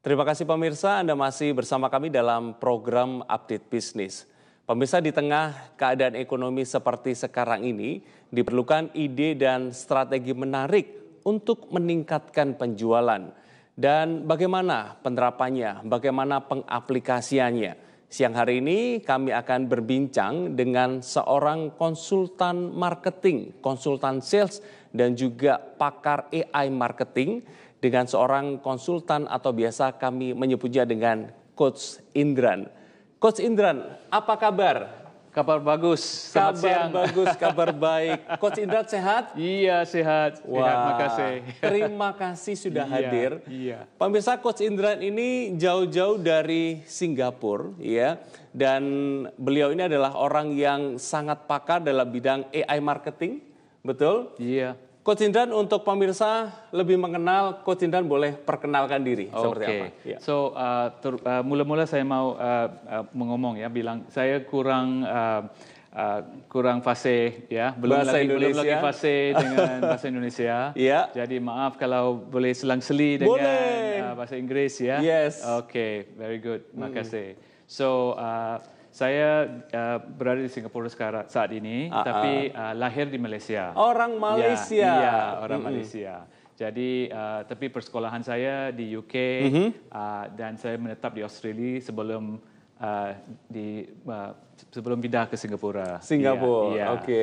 Terima kasih pemirsa, Anda masih bersama kami dalam program Update Bisnis. Pemirsa, di tengah keadaan ekonomi seperti sekarang ini, diperlukan ide dan strategi menarik untuk meningkatkan penjualan. Dan bagaimana penerapannya, bagaimana pengaplikasiannya. Siang hari ini kami akan berbincang dengan seorang konsultan marketing, konsultan sales, dan juga pakar AI marketing dengan seorang konsultan atau biasa kami menyebutnya dengan Coach Indran. Coach Indran, apa kabar? Kabar bagus. Selamat siang. Kabar bagus, kabar baik. Coach Indran sehat? Iya, sehat. Sehat, makasih. Terima kasih sudah hadir. Iya. Pemirsa, Coach Indran ini jauh-jauh dari Singapura, ya. Dan beliau ini adalah orang yang sangat pakar dalam bidang AI marketing, betul? Iya. Coach Indran, untuk pemirsa lebih mengenal Coach Indran, boleh perkenalkan diri seperti apa? Ya. So, mula-mula saya mau mengomong ya, bilang saya kurang fasih ya, belum lagi fasih dengan bahasa Indonesia. Ya. Jadi maaf kalau boleh selang-seli dengan bahasa Inggris ya. Yes. Okay, very good. Makasih. So, saya berada di Singapura saat ini, tapi lahir di Malaysia. Orang Malaysia. Iya, orang Malaysia. Jadi, tapi persekolahan saya di UK dan saya menetap di Australia sebelum sebelum pindah ke Singapura. Singapura, oke.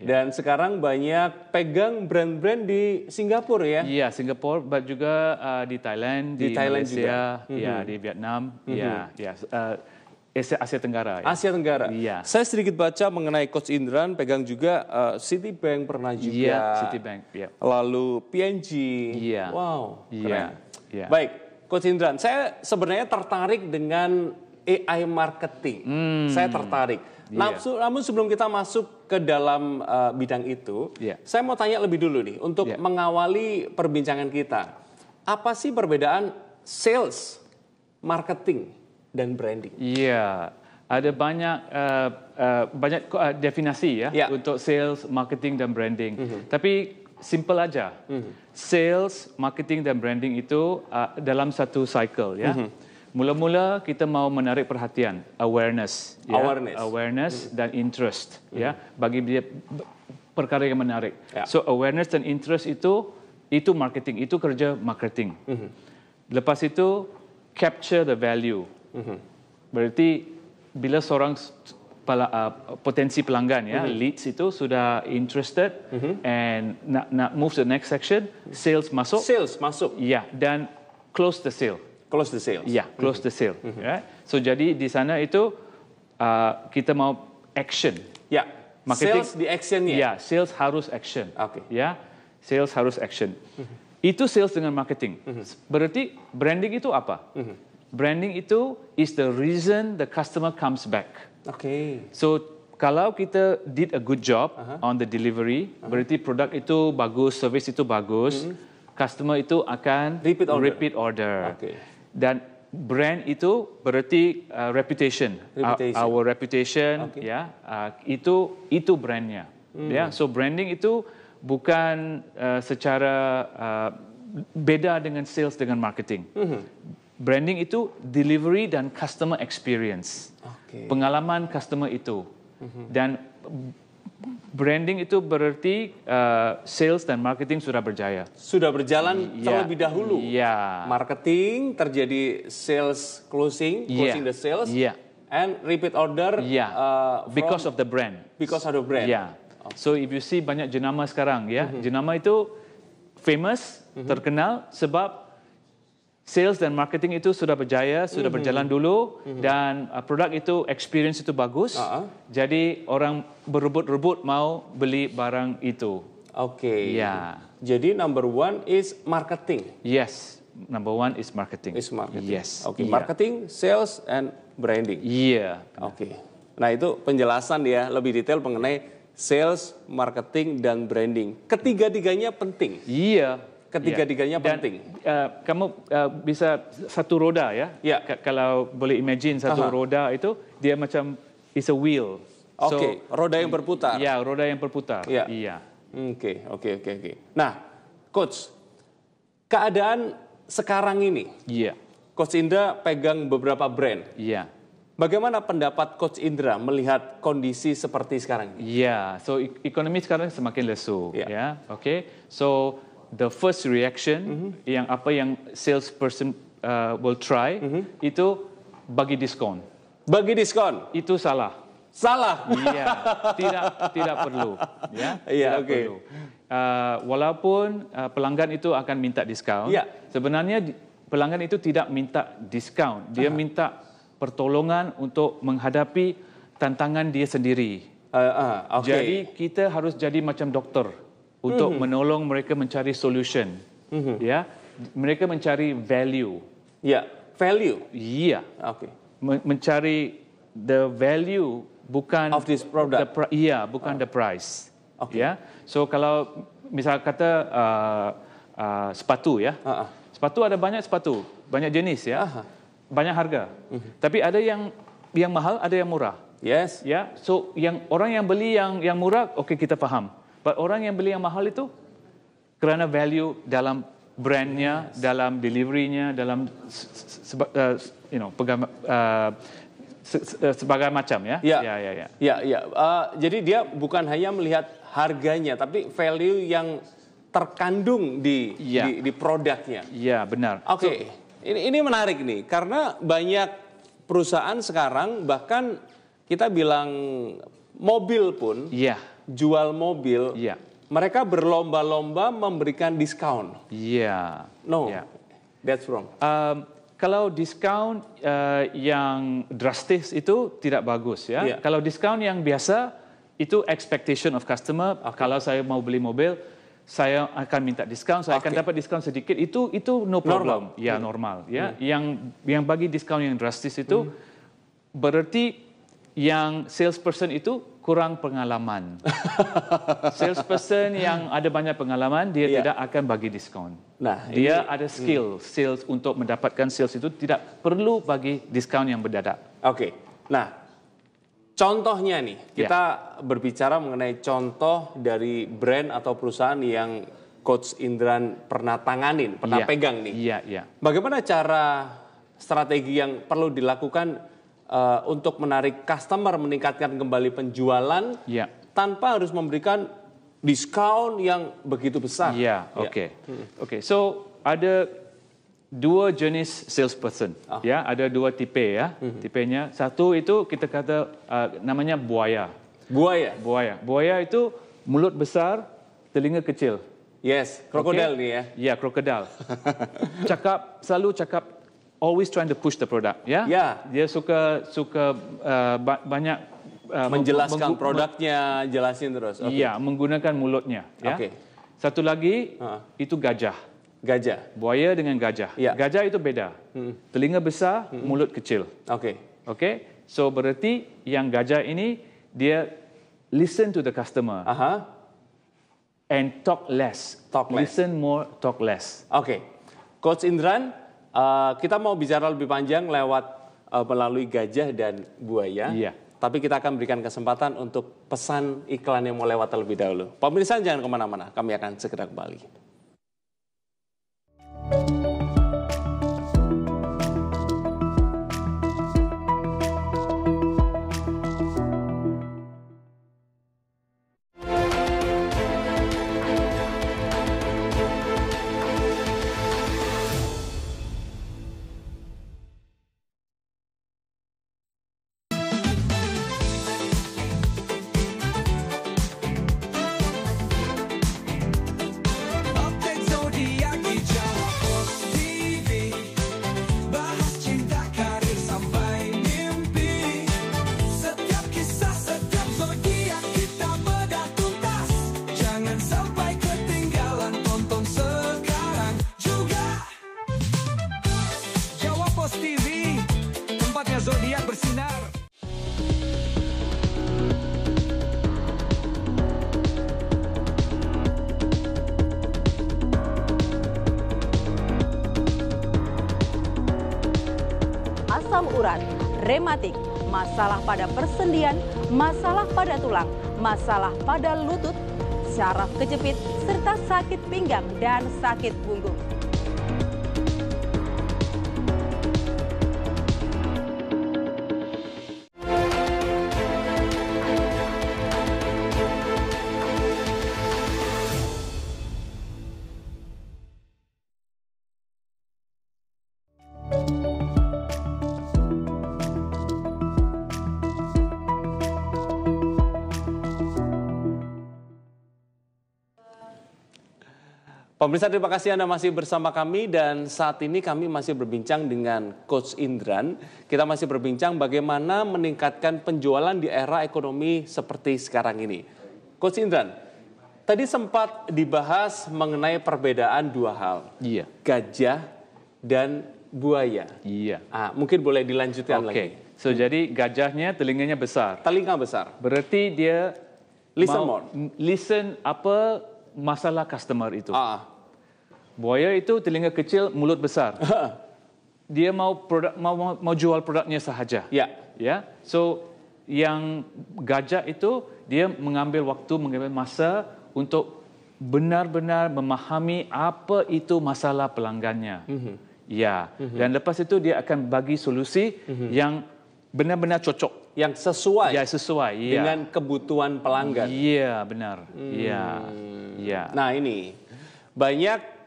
Dan sekarang banyak pegang brand-brand di Singapura ya? Iya, Singapura, but juga di Thailand, di Malaysia, ya, di Vietnam, ya. Asia Tenggara. Ya. Asia Tenggara. Iya. Saya sedikit baca mengenai Coach Indran, pegang juga Citibank pernah juga. Iya, Citibank. Iya. Lalu PNG. Iya. Wow, keren. Iya. Baik, Coach Indran, saya sebenarnya tertarik dengan AI marketing. Saya tertarik. Namun sebelum kita masuk ke dalam bidang itu, saya mau tanya lebih dulu nih, untuk mengawali perbincangan kita. Apa sih perbedaan sales, marketing, dan branding? Iya, ada banyak definisi ya untuk sales, marketing, dan branding. Tapi simple aja. Sales, marketing, dan branding itu dalam satu cycle ya. Mula-mula kita mau menarik perhatian, awareness, dan interest ya, bagi dia perkara yang menarik. So awareness dan interest itu marketing, itu kerja marketing. Lepas itu capture the value. Berarti bila seorang potensi pelanggan ya, leads itu sudah interested and nak move to the next section, sales masuk. Ya, dan close the sale. Close the sales. Ya, close the sale. Right? So jadi di sana itu kita mau action. Ya. Marketing, sales di actionnya. Ya, sales harus action. Oke. Ya, sales harus action. Itu sales dengan marketing. Berarti branding itu apa? Branding itu is the reason the customer comes back. Okay. So kalau kita did a good job on the delivery, berarti produk itu bagus, service itu bagus, customer itu akan repeat order. Okay. Dan brand itu berarti reputation. Our reputation, ya, itu brandnya. Ya, so branding itu bukan secara beda dengan sales dengan marketing. Branding itu delivery dan customer experience. Pengalaman customer itu. Dan branding itu berarti sales dan marketing sudah berjaya. Sudah berjalan terlebih dahulu. Iya. Marketing terjadi sales closing the sales. And repeat order. Because of the brand. Because of the brand. Yeah. So if you see banyak jenama sekarang ya, jenama itu famous, terkenal sebab sales dan marketing itu sudah berjaya, sudah berjalan dulu, dan produk itu, experience itu bagus. Jadi orang berebut-rebut mau beli barang itu. Oke. Ya. Jadi number one is marketing. Yes, number one is marketing. Is marketing. Yes. Oke. Marketing, sales, and branding. Iya. Oke. Nah itu penjelasan ya lebih detail mengenai sales, marketing, dan branding. Ketiga-tiganya penting. Iya. Ketiga-tiganya penting. Kamu bisa satu roda ya. Kalau boleh imagine satu roda itu dia macam is a wheel. Oke, roda yang berputar. Ya, roda yang berputar. Iya. Oke. Nah, Coach, keadaan sekarang ini, Coach Indra pegang beberapa brand. Iya. Bagaimana pendapat Coach Indra melihat kondisi seperti sekarang ini? Ya, so ekonomi sekarang semakin lesu, Ya. ya. Okay. So the first reaction yang salesperson will try itu bagi diskon. Bagi diskon? Itu salah. Salah. Iya, tidak perlu, ya. Iya, Tidak oke. perlu. Walaupun pelanggan itu akan minta diskaun, Ya. sebenarnya pelanggan itu tidak minta diskaun, dia minta pertolongan untuk menghadapi tantangan dia sendiri. Oke. Jadi kita harus jadi macam doktor untuk menolong mereka mencari solution. Ya, mereka mencari value. Ya, value. Iya, Oke. mencari the value bukan Of this product. bukan the price. Okay. Ya, so kalau misal kata sepatu ya, sepatu ada banyak sepatu, banyak jenis ya, banyak harga. Tapi ada yang mahal, ada yang murah. Yes. Ya, so orang yang beli yang murah, oke, kita faham. But orang yang beli yang mahal itu kerana value dalam brandnya, dalam deliverynya, dalam sebagai macam ya. Ya. Ya. Jadi dia bukan hanya melihat harganya, tapi value yang terkandung di produknya. Iya, benar. Oke. Ini menarik nih, karena banyak perusahaan sekarang bahkan kita bilang mobil pun, jual mobil, mereka berlomba-lomba memberikan diskon. Iya. No, Ya. that's wrong. Kalau diskaun yang drastis itu tidak bagus ya. Yeah. Kalau diskaun yang biasa itu expectation of customer. Kalau saya mau beli mobil, saya akan minta diskaun, saya akan dapat diskaun sedikit. Itu no problem. Normal. Ya, normal ya. Yang bagi diskaun yang drastis itu berarti yang salesperson itu kurang pengalaman. Salesperson yang ada banyak pengalaman, dia tidak akan bagi diskon. Nah, dia ada skill sales untuk mendapatkan sales itu tidak perlu bagi diskon yang mendadak. Oke. Nah, contohnya nih, kita berbicara mengenai contoh dari brand atau perusahaan yang Coach Indran pernah tanganin, pernah pegang nih. Iya. Bagaimana cara strategi yang perlu dilakukan untuk menarik customer, meningkatkan kembali penjualan tanpa harus memberikan diskon yang begitu besar? Iya, oke. So ada dua jenis salesperson, ya, ada dua tipe ya, tipenya. Satu itu kita kata namanya buaya. Buaya itu mulut besar, telinga kecil. Yes, krokodil nih ya. Ya, krokodil. Selalu cakap. Always trying to push the product, ya. Dia suka banyak menjelaskan produknya, jelasin terus. Iya, menggunakan mulutnya. Ya. Satu lagi itu gajah. Buaya dengan gajah. Gajah itu beda. Telinga besar, mulut kecil. Oke. So berarti yang gajah ini dia listen to the customer and talk less. Listen more, talk less. Oke. Coach Indran, kita mau bicara lebih panjang lewat melalui gajah dan buaya. Tapi kita akan berikan kesempatan untuk pesan iklan yang mau lewat terlebih dahulu. Pemirsa jangan kemana-mana, kami akan segera kembali. Asam urat, rematik, masalah pada persendian, masalah pada tulang, masalah pada lutut, syaraf kejepit, serta sakit pinggang dan sakit punggung. Pemirsa, terima kasih Anda masih bersama kami dan saat ini kami masih berbincang dengan Coach Indran. Kita masih berbincang bagaimana meningkatkan penjualan di era ekonomi seperti sekarang ini. Coach Indran, tadi sempat dibahas mengenai perbedaan dua hal. Iya. Gajah dan buaya. Iya. Mungkin boleh dilanjutkan lagi. So jadi gajahnya telinganya besar. Telinga besar. Berarti dia Listen more. Listen apa masalah customer itu. Buaya itu telinga kecil, mulut besar. Dia mau jual produknya sahaja. Ya. Ya. So yang gajah itu dia mengambil masa untuk benar-benar memahami apa itu masalah pelanggannya. Ya. Dan lepas itu dia akan bagi solusi yang benar-benar cocok. Yang sesuai. Ya, sesuai. Dengan kebutuhan pelanggan. Iya, benar. Iya. Nah, ini banyak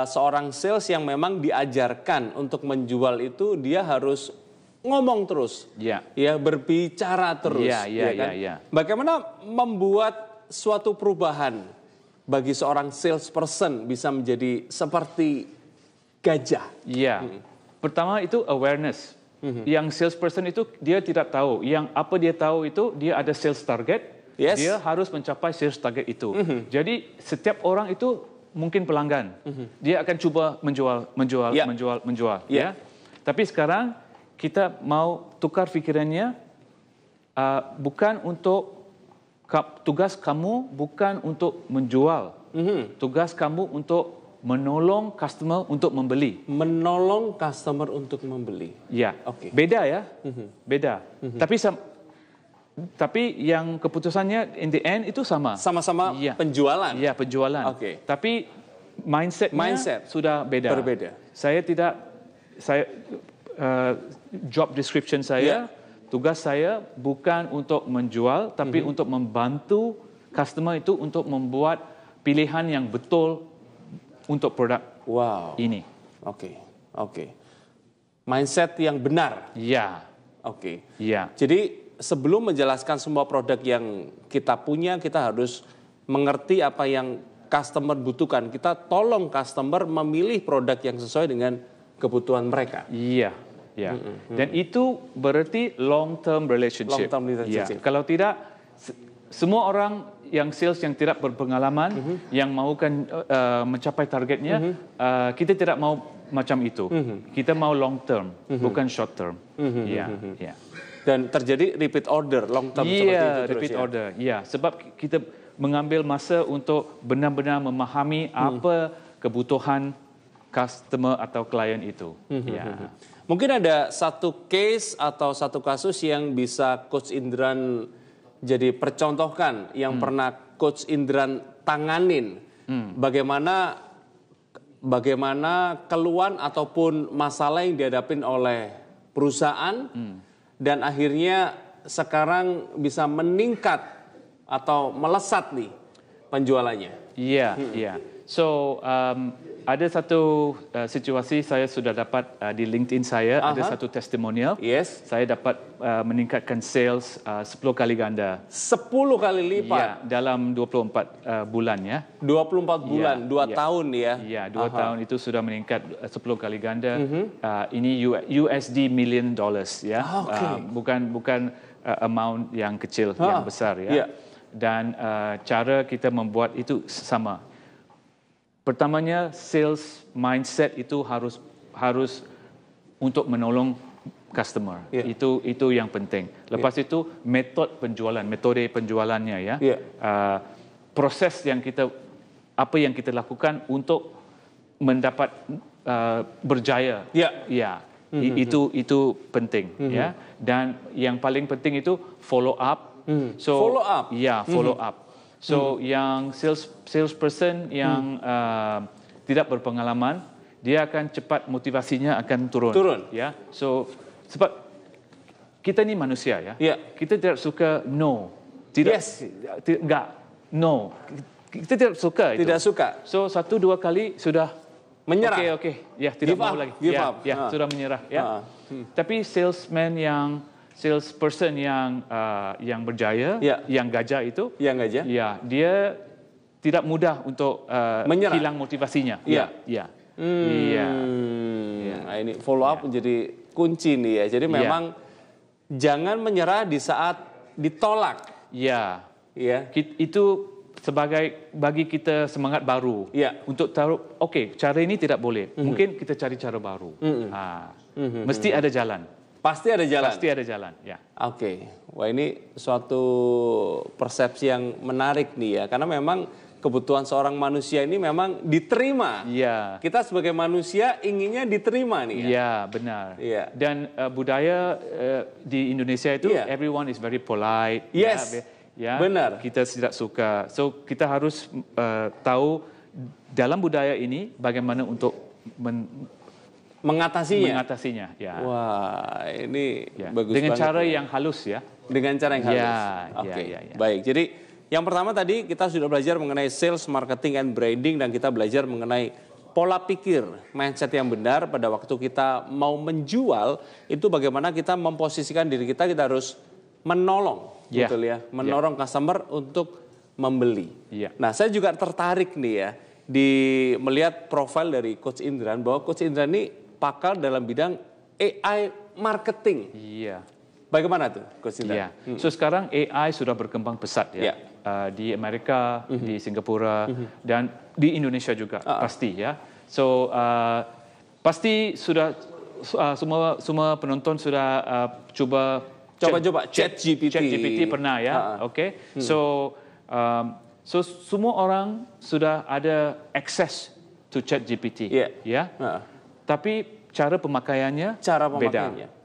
seorang sales yang memang diajarkan untuk menjual itu dia harus ngomong terus. Ya, berbicara terus. Iya. Bagaimana membuat suatu perubahan bagi seorang salesperson bisa menjadi seperti gajah? Iya. Pertama itu awareness. Yang salesperson itu dia tidak tahu. Yang apa dia tahu itu dia ada sales target. Yes. Dia harus mencapai sales target itu. Jadi setiap orang itu mungkin pelanggan. Dia akan cuba menjual. Yeah. Tapi sekarang kita mau tukar fikirannya. Bukan untuk tugas kamu bukan untuk menjual. Tugas kamu untuk menolong customer untuk membeli. Menolong customer untuk membeli. Ya, Oke. Beda ya, beda. Tapi yang keputusannya in the end itu sama. Sama-sama penjualan. Iya, penjualan. Oke. Tapi mindset sudah beda. Berbeda. Job description saya, tugas saya bukan untuk menjual, tapi untuk membantu customer itu untuk membuat pilihan yang betul untuk produk ini. Oke. Mindset yang benar. Ya. Oke. Ya. Jadi sebelum menjelaskan semua produk yang kita punya, kita harus mengerti apa yang customer butuhkan. Kita tolong customer memilih produk yang sesuai dengan kebutuhan mereka. Iya. Dan itu berarti long term relationship. Ya. Kalau tidak, semua orang yang sales yang tidak berpengalaman, yang maukan mencapai targetnya, kita tidak mau macam itu. Kita mau long term, bukan short term. Dan terjadi repeat order, long term seperti itu terus. Repeat order. Ya, sebab kita mengambil masa untuk benar-benar memahami apa kebutuhan customer atau klien itu. Mungkin ada satu case atau satu kasus yang bisa Coach Indran jadi percontohkan yang pernah Coach Indran tanganin. Bagaimana keluhan ataupun masalah yang dihadapin oleh perusahaan dan akhirnya sekarang bisa meningkat atau melesat nih penjualannya. Iya. So ada satu situasi saya sudah dapat di LinkedIn saya, ada satu testimonial. Yes. Saya dapat meningkatkan sales 10 kali ganda. 10 kali lipat? Ya, dalam 24 bulan ya. 24 bulan, 2 tahun ya? Iya, 2 tahun itu sudah meningkat 10 kali ganda. Ini USD $1 million ya. Bukan amount yang kecil, yang besar ya. Dan cara kita membuat itu sama. Pertamanya sales mindset itu harus untuk menolong customer. Itu yang penting. Lepas itu metode penjualannya ya. Proses yang apa yang kita lakukan untuk mendapat berjaya. Itu penting ya. Dan yang paling penting itu follow up. Follow up. Ya, follow up. So yang salesperson yang tidak berpengalaman, dia akan cepat motivasinya akan turun. Ya. So sebab kita ni manusia ya. Kita tidak suka no. Enggak. No. Kita tidak suka itu. Tidak suka. So 1-2 kali sudah menyerah. Okey. Ya, tidak mau lagi. Sudah menyerah ya. Tapi salesperson yang berjaya, yang gajah itu, dia tidak mudah untuk hilang motivasinya. Iya. Ya. Iya. Nah, ini follow up menjadi kunci nih ya. Jadi memang jangan menyerah di saat ditolak. Ya. Ya. Itu sebagai bagi kita semangat baru untuk taruh cara ini tidak boleh. Mungkin kita cari cara baru. Mesti ada jalan. Pasti ada jalan. Pasti ada jalan, ya. Oke. Wah, ini suatu persepsi yang menarik nih ya, karena memang kebutuhan seorang manusia ini memang diterima. Iya. Kita sebagai manusia inginnya diterima nih ya. Iya, benar. Iya. Dan budaya di Indonesia itu everyone is very polite. Yes. Ya, benar. Kita tidak suka. So kita harus tahu dalam budaya ini bagaimana untuk mengatasinya. Ya. Wah, ini bagus dengan banget. Cara yang halus ya. Dengan cara yang halus. Oke. Baik. Jadi yang pertama tadi kita sudah belajar mengenai sales, marketing, and branding, dan kita belajar mengenai pola pikir, mindset yang benar pada waktu kita mau menjual, itu bagaimana kita memposisikan diri kita harus menolong, betul ya, menolong customer untuk membeli. Nah, saya juga tertarik nih ya, melihat profil dari Coach Indran, bahwa Coach Indran ini pakar dalam bidang AI marketing. Iya. Bagaimana tuh, Coach Indra? So sekarang AI sudah berkembang pesat ya. Di Amerika, di Singapura, dan di Indonesia juga pasti ya. So pasti sudah semua penonton sudah coba ChatGPT pernah ya. So semua orang sudah ada akses to ChatGPT ya. Tapi cara pemakaiannya beda.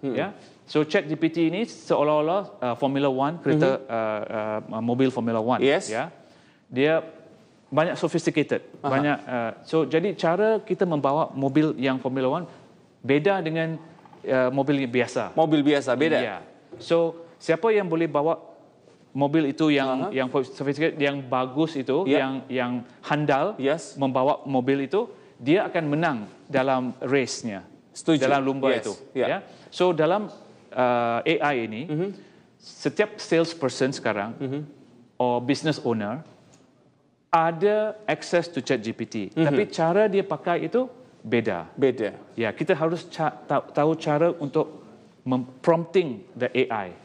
Ya. So ChatGPT ini seolah-olah Formula One, kereta mobil Formula One. Ya. Dia banyak sophisticated, banyak. So jadi cara kita membawa mobil yang Formula One beda dengan mobil biasa. Mobil biasa beda. Ya. So siapa yang boleh bawa mobil itu yang sophisticated, yang bagus itu, yang handal membawa mobil itu, dia akan menang dalam race-nya. Setuju. Dalam lomba itu. Ya. So dalam AI ini, setiap salesperson sekarang, or business owner, ada access to ChatGPT. Tapi cara dia pakai itu beda. Ya, kita harus tahu cara untuk prompting the AI.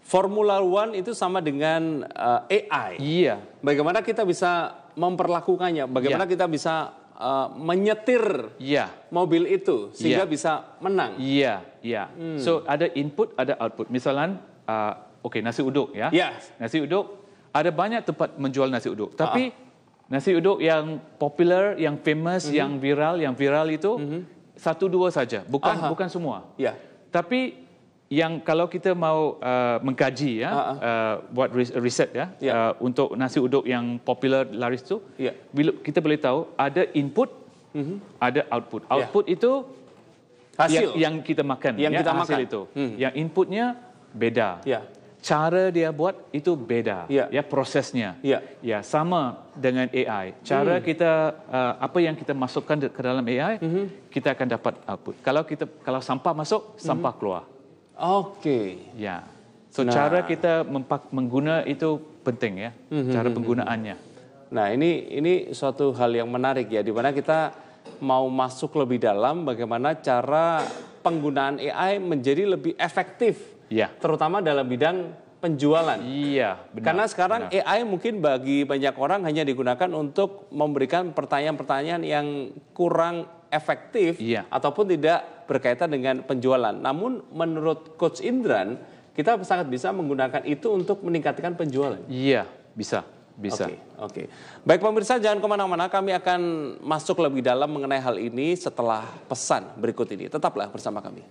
Formula One itu sama dengan AI. Iya. Bagaimana kita bisa memperlakukannya? Bagaimana kita bisa menyetir mobil itu sehingga bisa menang? So ada input, ada output. Misalnya, nasi uduk ya. Nasi uduk, ada banyak tempat menjual nasi uduk. Tapi nasi uduk yang popular, yang famous, yang viral itu 1-2 saja, bukan semua. Tapi yang kalau kita mau mengkaji buat riset untuk nasi uduk yang popular laris itu, kita boleh tahu ada input, ada output. Output itu hasil yang kita makan, hasil itu. Yang inputnya beda. Cara dia buat itu beda, prosesnya. Sama dengan AI. Cara kita apa yang kita masukkan ke dalam AI, kita akan dapat output. Kalau sampah masuk, sampah keluar. So cara kita mengguna itu penting ya, cara penggunaannya. Nah, ini suatu hal yang menarik ya, di mana kita mau masuk lebih dalam bagaimana cara penggunaan AI menjadi lebih efektif, terutama dalam bidang penjualan. Benar. Karena sekarang AI mungkin bagi banyak orang hanya digunakan untuk memberikan pertanyaan-pertanyaan yang kurang efektif ataupun tidak berkaitan dengan penjualan. Namun menurut Coach Indran, kita sangat bisa menggunakan itu untuk meningkatkan penjualan. Iya, bisa. Oke. Baik pemirsa, jangan kemana-mana. Kami akan masuk lebih dalam mengenai hal ini setelah pesan berikut ini. Tetaplah bersama kami.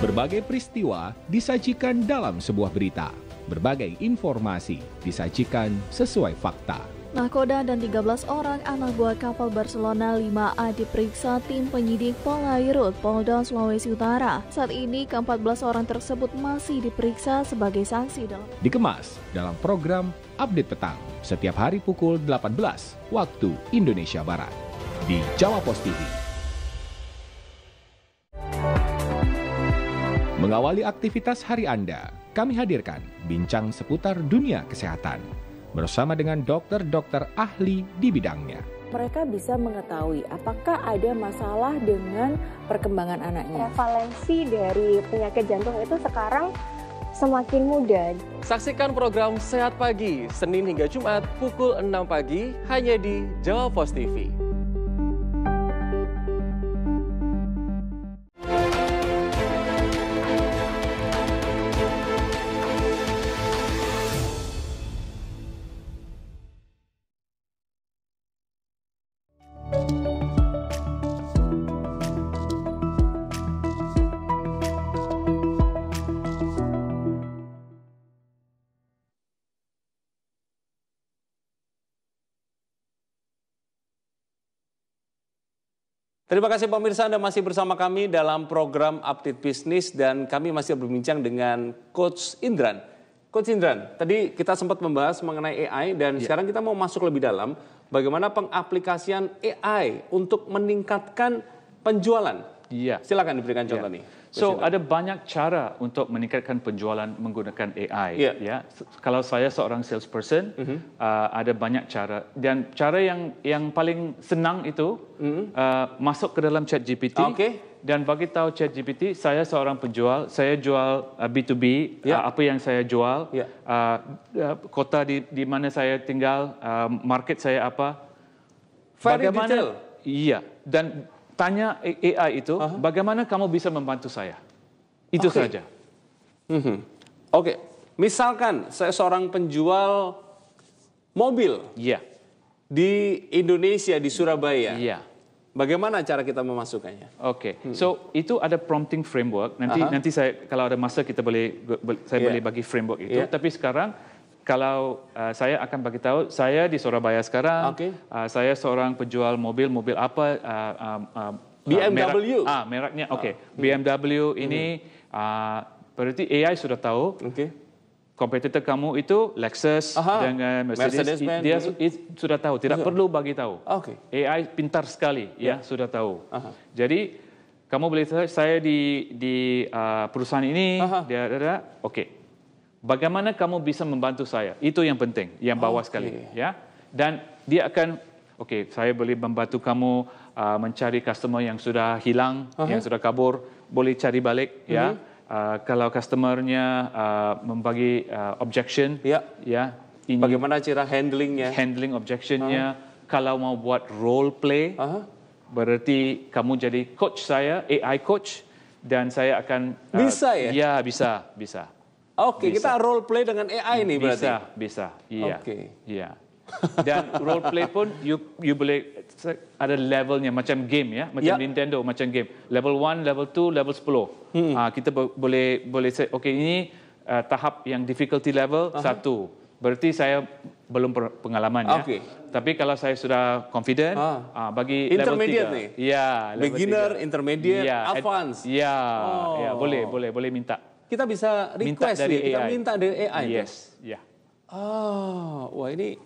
Berbagai peristiwa disajikan dalam sebuah berita. Berbagai informasi disajikan sesuai fakta. Nahkoda dan 13 orang anak buah kapal Barcelona 5A diperiksa tim penyidik Polairut Polda Sulawesi Utara. Saat ini ke-14 orang tersebut masih diperiksa sebagai saksi dalam Dikemas dalam program Update Petang setiap hari pukul 18 waktu Indonesia Barat di Jawa Pos TV. Mengawali aktivitas hari Anda, kami hadirkan bincang seputar dunia kesehatan bersama dengan dokter-dokter ahli di bidangnya. Mereka bisa mengetahui apakah ada masalah dengan perkembangan anaknya. Prevalensi dari penyakit jantung itu sekarang semakin muda. Saksikan program Sehat Pagi, Senin hingga Jumat pukul 6 pagi hanya di Jawa Pos TV. Terima kasih pemirsa, Anda masih bersama kami dalam program Update Bisnis dan kami masih berbincang dengan Coach Indran. Coach Indran, tadi kita sempat membahas mengenai AI dan sekarang kita mau masuk lebih dalam bagaimana pengaplikasian AI untuk meningkatkan penjualan. Iya. Silakan diberikan contoh nih. So ada banyak cara untuk meningkatkan penjualan menggunakan AI. Ya, kalau saya seorang salesperson, ada banyak cara dan cara yang paling senang itu masuk ke dalam ChatGPT dan bagi tahu ChatGPT saya seorang penjual, saya jual B2B, apa yang saya jual, kota di mana saya tinggal, market saya apa, bagaimana? Detail. Iya, dan tanya AI itu, bagaimana kamu bisa membantu saya? Itu saja. Oke, misalkan saya seorang penjual mobil di Indonesia, di Surabaya. Bagaimana cara kita memasukkannya? So itu ada prompting framework. Nanti saya kalau ada masa kita boleh bagi framework itu. Tapi sekarang kalau saya akan bagi tahu, saya di Surabaya sekarang, saya seorang penjual mobil apa? BMW. Mereknya, BMW ini berarti AI sudah tahu. Kompetitor kamu itu Lexus dengan Mercedes, dia sudah tahu, tidak perlu bagi tahu. AI pintar sekali, sudah tahu. Jadi kamu boleh tahu saya di perusahaan ini, bagaimana kamu bisa membantu saya? Itu yang penting, yang bawah sekali, ya. Dan dia akan, saya boleh membantu kamu mencari customer yang sudah hilang, yang sudah kabur, boleh cari balik, ya. Kalau customernya membagi objection, ini bagaimana cara handling objectionnya. Kalau mau buat role play, berarti kamu jadi coach saya, AI coach, dan saya akan bisa ya? Ya, bisa. Kita role play dengan AI nih berarti. Bisa. Iya. Iya. Dan role play pun you boleh ada levelnya macam game ya, macam Nintendo, macam game. Level 1, level 2, level 10. Kita boleh say, ini tahap yang difficulty level 1. Berarti saya belum pengalaman ya. Tapi kalau saya sudah confident, bagi level 3. Nih. Ya, beginner, intermediate, advance. Ya, boleh minta. Kita bisa request dari AI. Kita minta dari AI. Yes, wah ini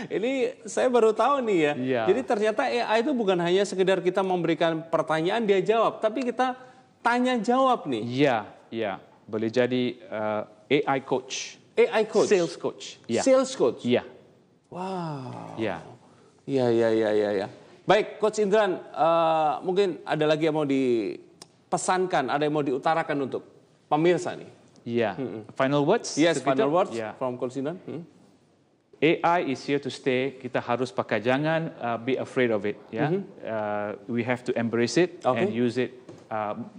ini saya baru tahu nih ya. Jadi ternyata AI itu bukan hanya sekedar kita memberikan pertanyaan dia jawab, tapi kita tanya jawab nih. Iya. Boleh jadi AI coach. AI coach. Sales coach. Sales coach. Iya. Wow. Iya. Iya. Baik, Coach Indran, mungkin ada lagi yang mau dipesankan, ada yang mau diutarakan untuk pemirsa nih. Iya. Final words? Yes, final words from Coach Indran. AI is here to stay. Kita harus pakai, jangan be afraid of it. We have to embrace it and use it.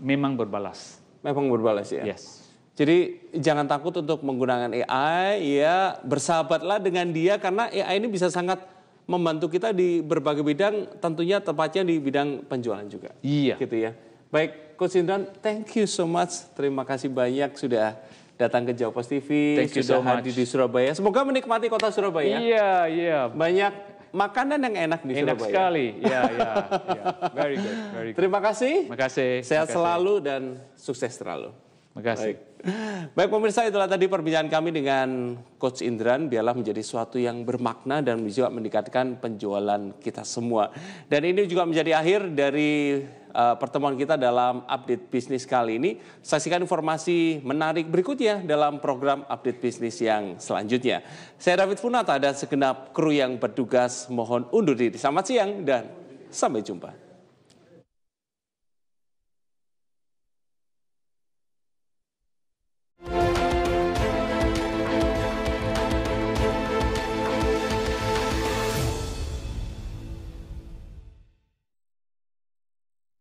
Memang berbalas. Memang berbalas ya. Yes. Jadi jangan takut untuk menggunakan AI, ya bersahabatlah dengan dia karena AI ini bisa sangat membantu kita di berbagai bidang, tentunya tepatnya di bidang penjualan juga. Iya. Gitu ya. Baik, Coach Indran, thank you so much. Terima kasih banyak sudah datang ke Jawapos TV, Thank you sudah so much. hadir di Surabaya. Semoga menikmati kota Surabaya. Iya. Banyak makanan yang enak di Enak Surabaya. sekali. Iya. Very good. Terima kasih. Makasih. Sehat Makasih. selalu dan sukses selalu. Makasih. Baik pemirsa, itulah tadi perbincangan kami dengan Coach Indran. Biarlah menjadi sesuatu yang bermakna dan juga meningkatkan penjualan kita semua. Dan ini juga menjadi akhir dari pertemuan kita dalam update bisnis kali ini. Saksikan informasi menarik berikutnya dalam program update bisnis yang selanjutnya. Saya David Funata dan segenap kru yang bertugas mohon undur diri. Selamat siang dan sampai jumpa.